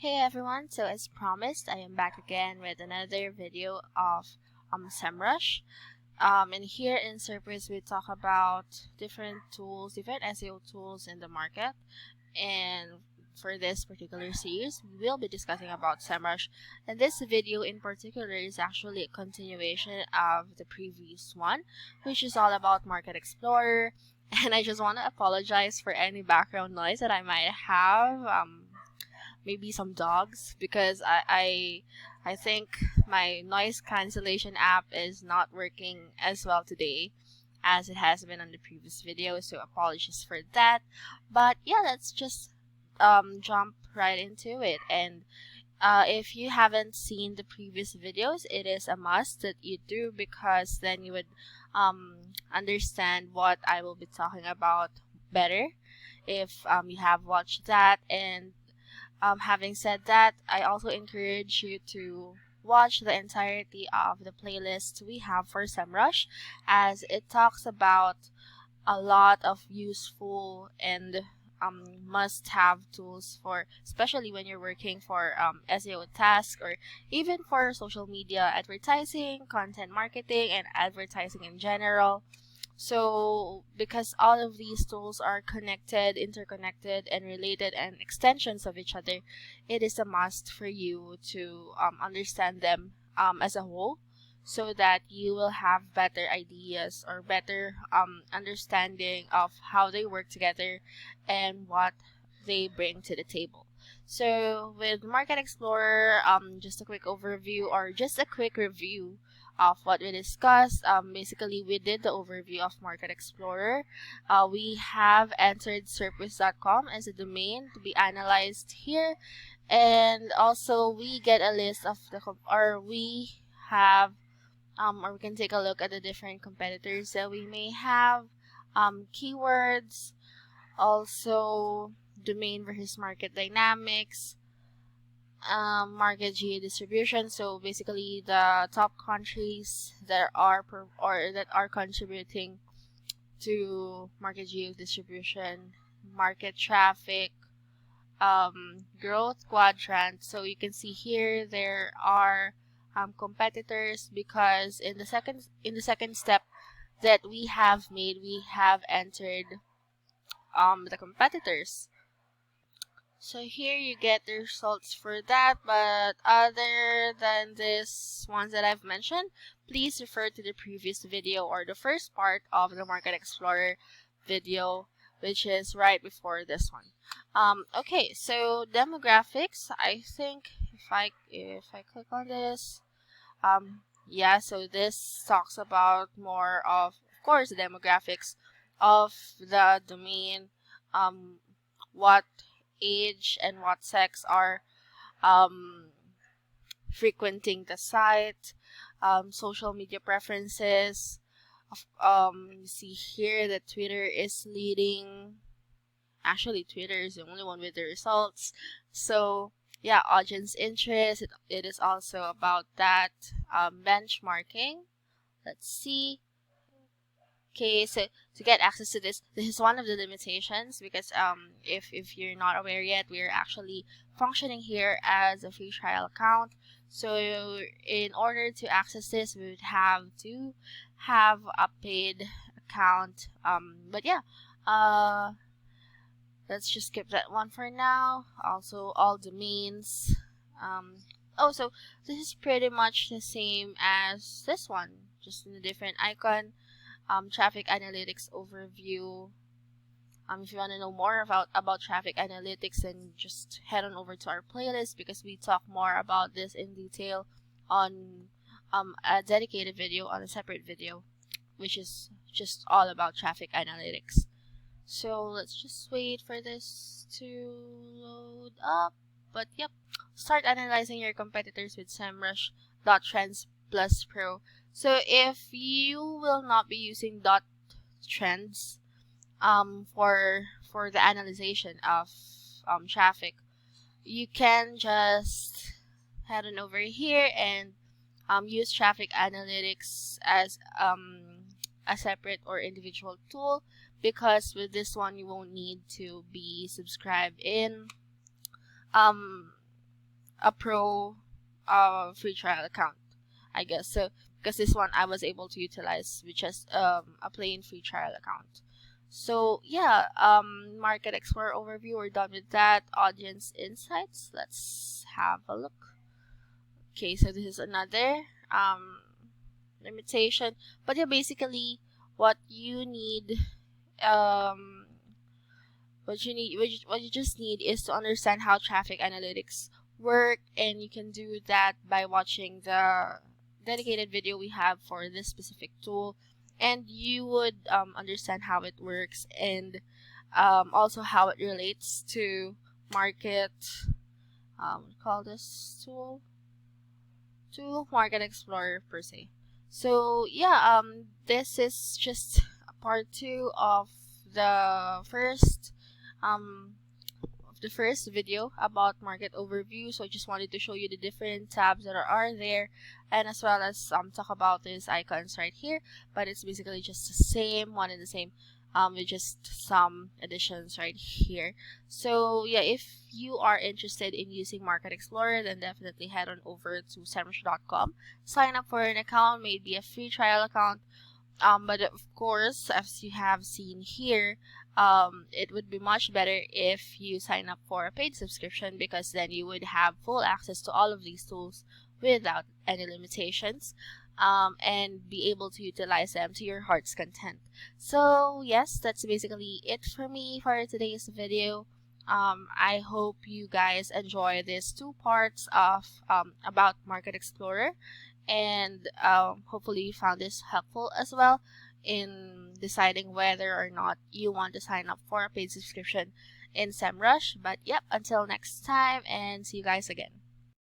Hey everyone, so as promised, I am back again with another video of SEMRUSH. And here in Serpwizz, we talk about different tools, different SEO tools in the market. And for this particular series, we will be discussing about SEMRUSH. And this video in particular is actually a continuation of the previous one, which is all about Market Explorer. And I just want to apologize for any background noise that I might have. Maybe some dogs, because I think my noise cancellation app is not working as well today as it has been on the previous video, so apologies for that. But yeah, let's just jump right into it. And if you haven't seen the previous videos, it is a must that you do, because then you would understand what I will be talking about better if you have watched that. And having said that, I also encourage you to watch the entirety of the playlist we have for SEMrush, as it talks about a lot of useful and must-have tools for, especially when you're working for SEO tasks, or even for social media advertising, content marketing, and advertising in general. So, because all of these tools are connected, interconnected, and related, and extensions of each other, it is a must for you to understand them as a whole, so that you will have better ideas or better understanding of how they work together and what they bring to the table. So, with Market Explorer, just a quick overview, or just a quick review of what we discussed. Basically, we did the overview of Market Explorer. We have entered Serpwizz.com as a domain to be analyzed here, and also we get a list of the we have or we can take a look at the different competitors that we may have, keywords, also domain versus market dynamics, market geo distribution. So basically, the top countries that are that are contributing to market geo distribution, market traffic, growth quadrant. So you can see here there are competitors, because in the second step that we have made, we have entered the competitors. So here you get the results for that, but other than this ones that I've mentioned, please refer to the previous video or the first part of the Market Explorer video, which is right before this one. Okay, so demographics. I think if I click on this, yeah, so this talks about more of course, the demographics of the domain, what age and what sex are frequenting the site, social media preferences. You see here that Twitter is leading. Actually, Twitter is the only one with the results. So yeah, audience interest. It is also about that. Benchmarking. Let's see. Okay, so to get access to this is one of the limitations, because if you're not aware yet, we're actually functioning here as a free trial account. So in order to access this, we would have to have a paid account. But yeah, let's just skip that one for now. Also, all domains. Oh, so this is pretty much the same as this one, just in a different icon. Traffic analytics overview. If you want to know more about traffic analytics, then just head on over to our playlist, because we talk more about this in detail on a dedicated video, on a separate video, which is just all about traffic analytics. So let's just wait for this to load up. But yep, start analyzing your competitors with SEMrush.Trends Plus Pro. So if you will not be using .trends for the analyzation of traffic, you can just head on over here and use traffic analytics as a separate or individual tool, because with this one you won't need to be subscribed in a pro free trial account, I guess. So because this one I was able to utilize with just a plain free trial account. So yeah, Market Explorer overview, we're done with that. Audience insights, let's have a look. Okay, so this is another limitation, but yeah, basically what you need, what you just need is to understand how traffic analytics work, and you can do that by watching the dedicated video we have for this specific tool, and you would understand how it works, and also how it relates to market, call this tool Market Explorer per se. So yeah, this is just part 2 of the first video about market overview. So I just wanted to show you the different tabs that are there, and as well as talk about these icons right here, but it's basically just the same one and the same, with just some additions right here. So yeah, if you are interested in using Market Explorer, then definitely head on over to SEMRUSH.com, sign up for an account, maybe a free trial account. But of course, as you have seen here, it would be much better if you sign up for a paid subscription, because then you would have full access to all of these tools without any limitations, and be able to utilize them to your heart's content. So yes, that's basically it for me for today's video. I hope you guys enjoy these 2 parts of about Market Explorer, and hopefully you found this helpful as well in deciding whether or not you want to sign up for a paid subscription in SEMrush. But yep, until next time, and see you guys again.